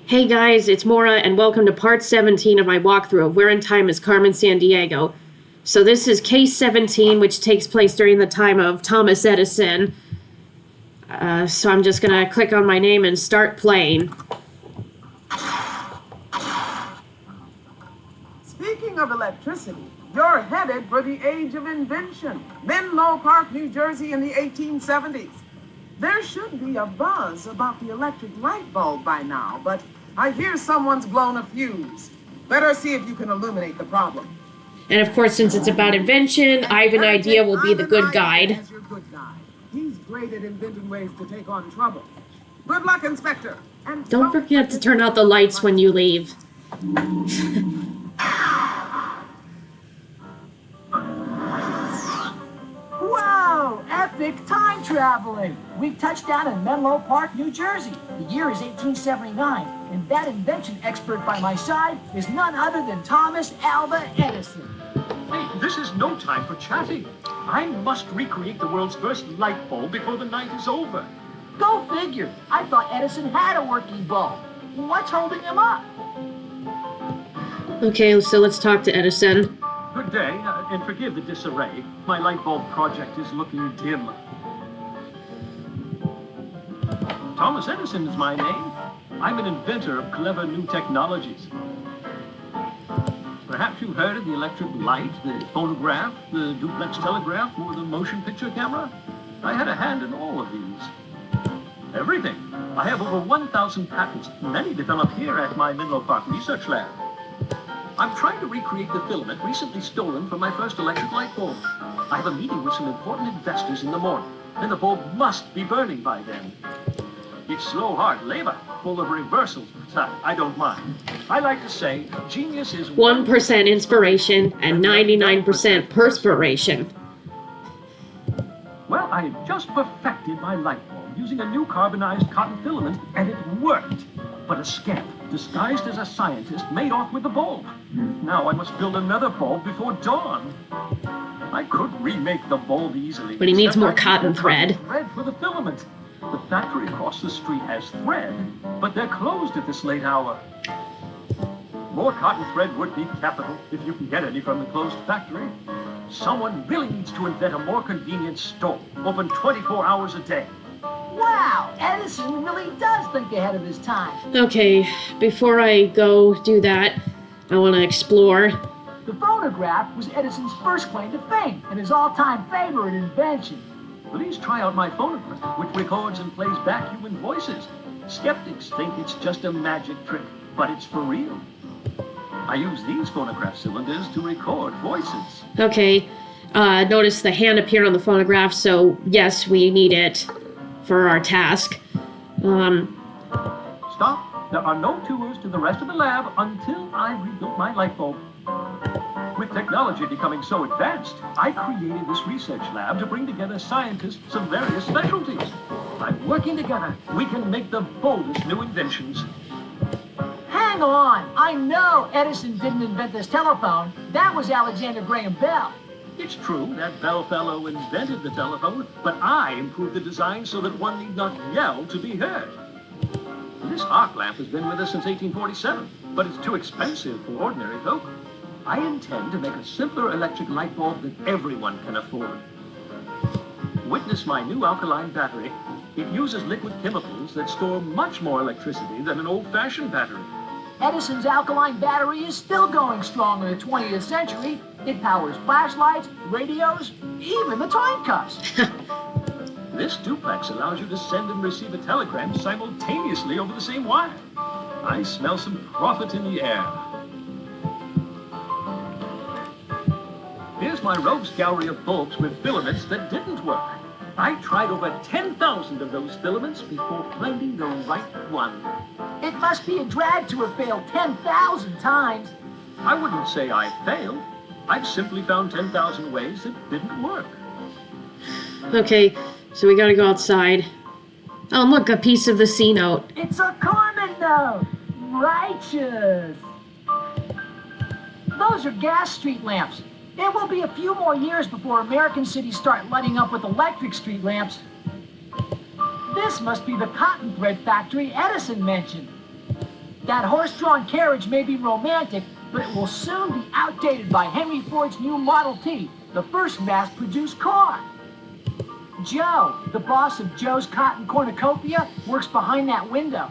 Hey guys, it's Maura, and welcome to part 17 of my walkthrough of Where in Time Is Carmen Sandiego. So this is case 17, which takes place during the time of Thomas Edison. So I'm just gonna click on my name and start playing. Speaking of electricity, you're headed for the age of invention. Menlo Park, New Jersey in the 1870s. There should be a buzz about the electric light bulb by now, but I hear someone's blown a fuse. Better see if you can illuminate the problem. And of course, since it's about invention, Ivan Idea will be the good guide. As your good guy. He's great at inventing ways to take on trouble. Good luck, Inspector. And Don't forget to turn out the lights when you leave. Wow, epic time traveling. We touched down in Menlo Park, New Jersey. The year is 1879, and that invention expert by my side is none other than Thomas Alva Edison. Hey, this is no time for chatting. I must recreate the world's first light bulb before the night is over. Go figure. I thought Edison had a working bulb. What's holding him up? Okay, so let's talk to Edison. Good day, and forgive the disarray. My light bulb project is looking dim. Thomas Edison is my name. I'm an inventor of clever new technologies. Perhaps you've heard of the electric light, the phonograph, the duplex telegraph, or the motion picture camera? I had a hand in all of these. Everything. I have over 1,000 patents, many developed here at my Menlo Park Research Lab. I'm trying to recreate the filament recently stolen from my first electric light bulb. I have a meeting with some important investors in the morning, and the bulb must be burning by then. It's slow, hard labor, full of reversals, but I don't mind. I like to say, genius is 1% inspiration and 99% perspiration. Well, I have just perfected my light bulb using a new carbonized cotton filament, and it worked. But a scamp, disguised as a scientist, made off with the bulb. Now I must build another bulb before dawn. I could remake the bulb easily. But he needs except more I need cotton the thread. Thread for the filament. The factory across the street has thread, but they're closed at this late hour. More cotton thread would be capital if you can get any from the closed factory. Someone really needs to invent a more convenient store, open 24 hours a day. Wow, Edison really does think ahead of his time. Okay, before I go do that, I want to explore. The phonograph was Edison's first claim to fame and his all-time favorite invention. Please try out my phonograph, which records and plays back human voices. Skeptics think it's just a magic trick, but it's for real. I use these phonograph cylinders to record voices. Okay, notice the hand appeared on the phonograph, so yes, we need it for our task. Stop. There are no tours to the rest of the lab until I rebuilt my light bulb. With technology becoming so advanced, I created this research lab to bring together scientists of various specialties. By working together, we can make the boldest new inventions. Hang on, I know Edison didn't invent this telephone. That was Alexander Graham Bell. It's true that Bell fellow invented the telephone, but I improved the design so that one need not yell to be heard. This arc lamp has been with us since 1847, but it's too expensive for ordinary folk. I intend to make a simpler electric light bulb that everyone can afford. Witness my new alkaline battery. It uses liquid chemicals that store much more electricity than an old-fashioned battery. Edison's alkaline battery is still going strong in the 20th century. It powers flashlights, radios, even the time cuffs. This duplex allows you to send and receive a telegram simultaneously over the same wire. I smell some profit in the air. Here's my rogues gallery of bulbs with filaments that didn't work. I tried over 10,000 of those filaments before finding the right one. It must be a drag to have failed 10,000 times. I wouldn't say I failed. I've simply found 10,000 ways it didn't work. Okay, so we gotta go outside. Oh, look, a piece of the C note. It's a Carmen note. Righteous. Those are gas street lamps. It will be a few more years before American cities start lighting up with electric street lamps. This must be the cotton thread factory Edison mentioned. That horse-drawn carriage may be romantic, but it will soon be outdated by Henry Ford's new Model T, the first mass-produced car. Joe, the boss of Joe's Cotton Cornucopia, works behind that window.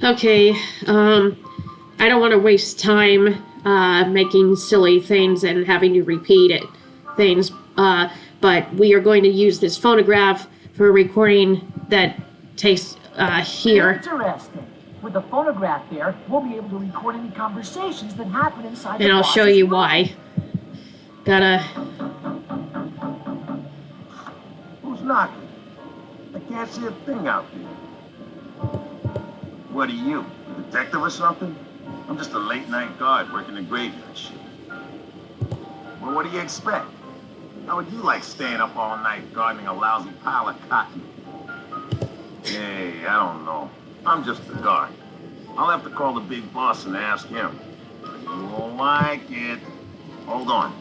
Okay, I don't want to waste time making silly things and having to repeat it things, but we are going to use this phonograph for a recording that takes here. Interesting. With the phonograph there, we'll be able to record any conversations that happen inside And the I'll show boss's you room. why. Gotta... Who's knocking? I can't see a thing out there. What are you, a detective or something? I'm just a late-night guard working the graveyard shift. Well, what do you expect? How would you like staying up all night guarding a lousy pile of cotton? Hey, I don't know. I'm just a guard. I'll have to call the big boss and ask him. You won't like it. Hold on.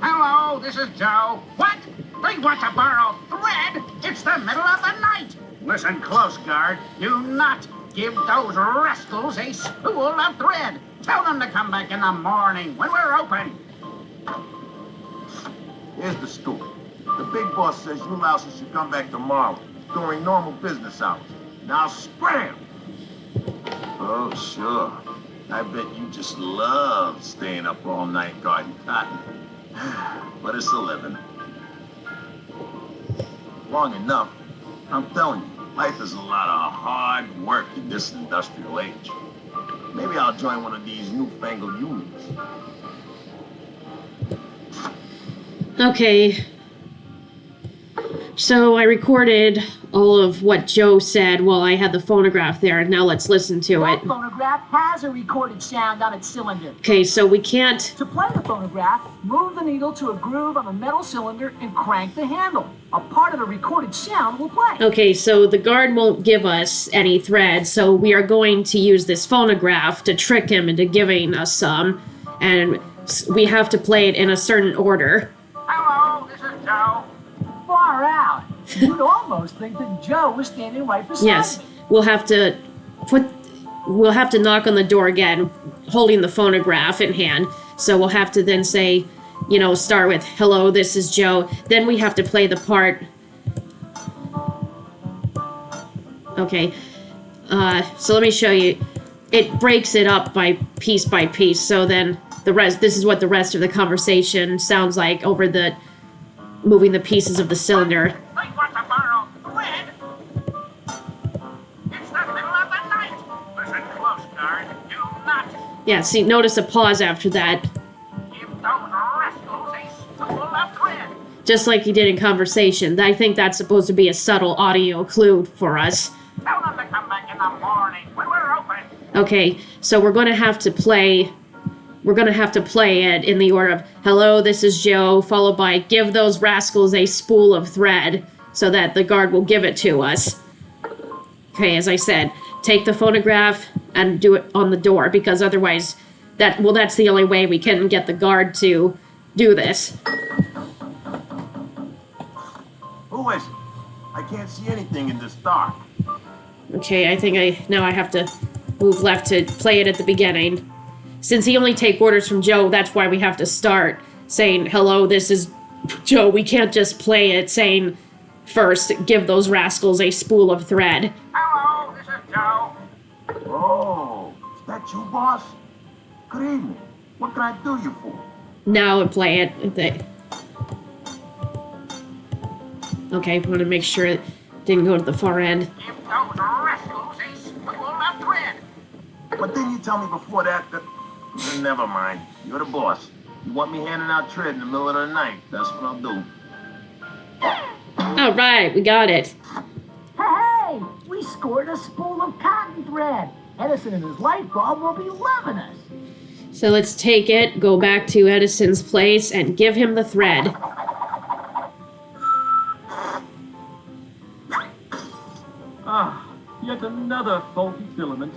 Hello, this is Joe. What? They want to borrow thread? It's the middle of the night. Listen close, guard. Do not give those rascals a spool of thread. Tell them to come back in the morning when we're open. Here's the scoop. The big boss says you louses should come back tomorrow during normal business hours. Now scram! Oh, sure. I bet you just love staying up all night guarding cotton. But it's a living. Long enough, I'm telling you, life is a lot of hard work in this industrial age. Maybe I'll join one of these newfangled unions. Okay. So I recorded all of what Joe said while I had the phonograph there, and now let's listen to it. That phonograph has a recorded sound on its cylinder. Okay, so we can't... To play the phonograph, move the needle to a groove on the metal cylinder and crank the handle. A part of the recorded sound will play. Okay, so the guard won't give us any thread, so we are going to use this phonograph to trick him into giving us some, and we have to play it in a certain order. Hello, this is Joe. Far out. You'd almost think that Joe was standing right beside Yes, me. we'll have to knock on the door again, holding the phonograph in hand. So we'll have to then say, you know, start with, hello, this is Joe. Then we have to play the part. Okay, so let me show you. It breaks it up by piece. So then the rest, this is what the rest of the conversation sounds like over the, moving the pieces of the cylinder. They want to borrow thread? It's the middle of the night. Listen close, guard. Do not Yeah, see, notice a pause after that. give those rascals a spool of thread. Just like he did in conversation. I think that's supposed to be a subtle audio clue for us. Tell them to come back in the morning when we're open. Okay, so we're going to have to play it in the order of, hello, this is Joe, followed by, give those rascals a spool of thread, so that the guard will give it to us. Okay, as I said, take the phonograph and do it on the door, because otherwise, that's the only way we can get the guard to do this. Who is it? I can't see anything in this dark. Okay, I think now I have to move left to play it at the beginning. Since he only take orders from Joe, that's why we have to start saying, hello, this is Joe. We can't just play it saying, first, give those rascals a spool of thread. Hello, this is Joe. Oh, is that you, boss? Good evening. What can I do you for? Now I play it. Okay, I want to make sure it didn't go to the far end. Give those rascals a spool of thread. But didn't you tell me before that? Never mind. You're the boss. You want me handing out tread in the middle of the night? That's what I'll do. All right, we got it. Hey, we scored a spool of cotton thread. Edison and his light bulb will be loving us. So let's take it, go back to Edison's place, and give him the thread. Ah, yet another faulty filament.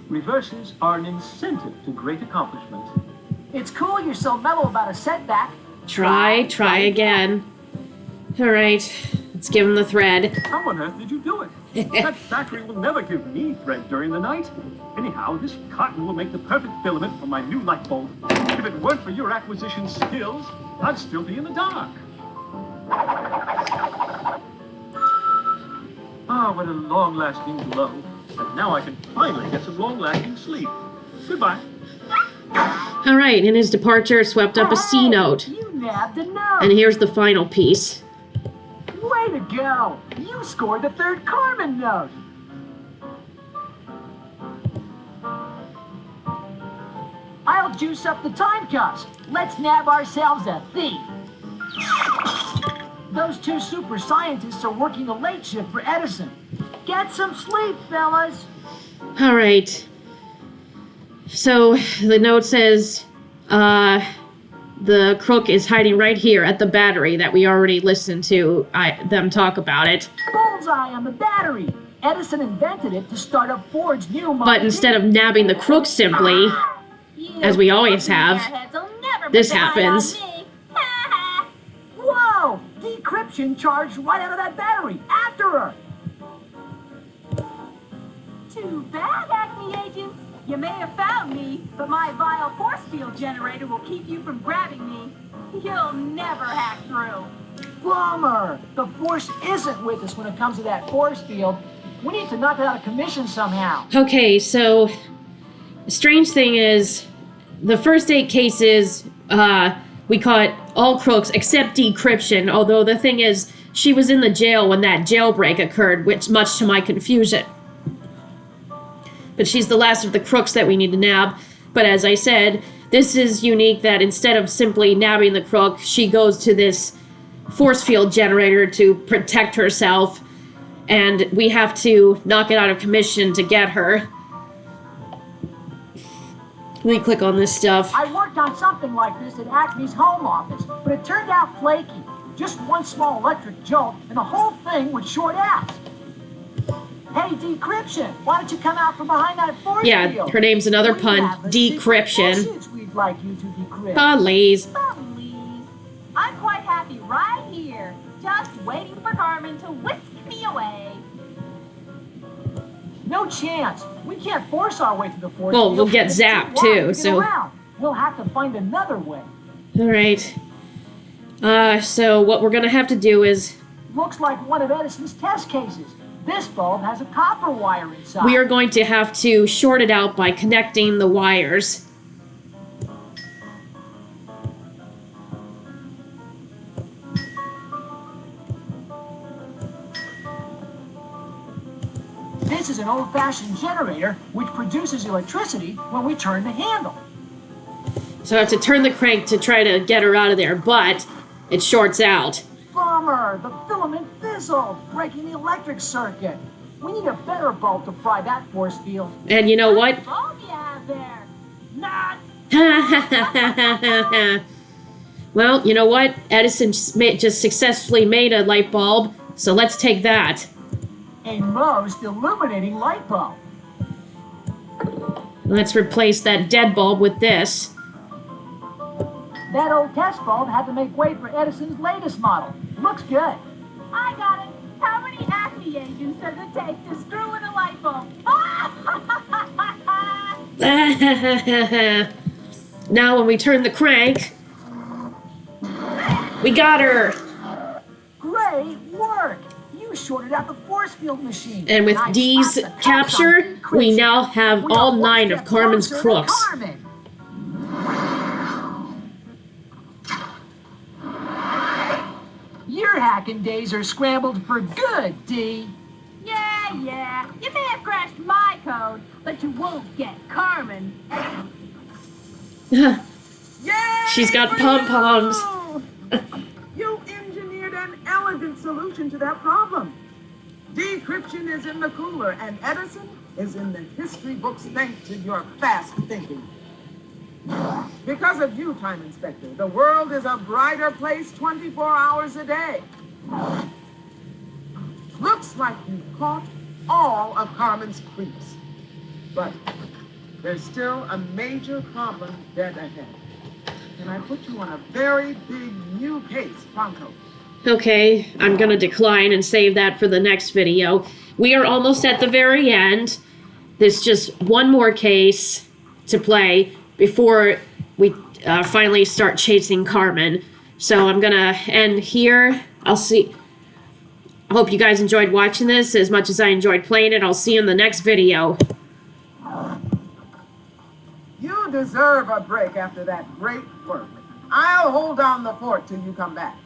Reverses are an incentive to great accomplishment. It's cool you're so mellow about a setback. Try again. All right, Let's give him the thread. How on earth did you do it? That factory will never give me thread during the night. Anyhow, this cotton will make the perfect filament for my new light bulb. If it weren't for your acquisition skills, I'd still be in the dark. Ah, what a long-lasting glow. And now I can finally get some long-lasting sleep. Goodbye. All right, in his departure, swept up a C note. You nabbed a note. And here's the final piece. Way to go! You scored the third Carmen note. I'll juice up the time cuffs. Let's nab ourselves a thief. Those two super scientists are working the late shift for Edison. Get some sleep, fellas. All right. So the note says, the crook is hiding right here at the battery that we already listened to them talk about it. Bullseye on the battery. Edison invented it to start up Ford's new model. But instead of nabbing the crook simply, as we always have, this happens. Whoa! Decryption charged right out of that battery. After her. Too bad, Acme agents. You may have found me, but my vile force field generator will keep you from grabbing me. You'll never hack through. Bummer! The force isn't with us when it comes to that force field. We need to knock it out of commission somehow. Okay, so the strange thing is, the first 8 cases, we caught all crooks except Decryption, although the thing is, she was in the jail when that jailbreak occurred, which much to my confusion. But she's the last of the crooks that we need to nab. But as I said, this is unique that instead of simply nabbing the crook, she goes to this force field generator to protect herself, and we have to knock it out of commission to get her. Let me click on this stuff. I worked on something like this at Acme's home office, but it turned out flaky. Just one small electric jolt, and the whole thing would short out. Hey, Decryption, why don't you come out from behind that force field? Yeah, her name's another We pun, have a secret Decryption. message we'd like you to decrypt. Please. Please. I'm quite happy right here, just waiting for Carmen to whisk me away. No chance. We can't force our way to the force Well, field. we'll get It's too zapped, wide too, to get so- around. We'll have to find another way. All right. So what we're gonna have to do is Looks like one of Edison's test cases. This bulb has a copper wire inside. we are going to have to short it out by connecting the wires. This is an old-fashioned generator which produces electricity when we turn the handle. So I have to turn the crank to try to get her out of there, but it shorts out. Bummer! The filament fizzled, breaking the electric circuit. We need a better bulb to fry that force field. And you know what? Bulb you have there. Not. Well, you know what? Edison just successfully made a light bulb, so let's take that. A most illuminating light bulb. Let's replace that dead bulb with this. That old test bulb had to make way for Edison's latest model. Looks good. I got it. How many Acme agents does it take to screw in a light bulb? Now when we turn the crank, we got her. Great work! You shorted out the force field machine. And with I Dee's slapped the capture, cuffs on we decryption. now have We all are one 9 of step Carmen's closer to crooks. Carmen. Your hacking days are scrambled for good, Dee. Yeah. You may have crashed my code, but you won't get Carmen. Yay! She's got for pom-poms. you! You engineered an elegant solution to that problem. Decryption is in the cooler, and Edison is in the history books thanks to your fast thinking. Because of you, Time Inspector, the world is a brighter place 24 hours a day. Looks like you caught all of Carmen's creeps. But there's still a major problem dead ahead. And I put you on a very big new case, pronto. Okay, I'm gonna decline and save that for the next video. We are almost at the very end. There's just one more case to play before we finally start chasing Carmen. So I'm gonna end here. I hope you guys enjoyed watching this as much as I enjoyed playing it. I'll see you in the next video. You deserve a break after that great work. I'll hold down the fort till you come back.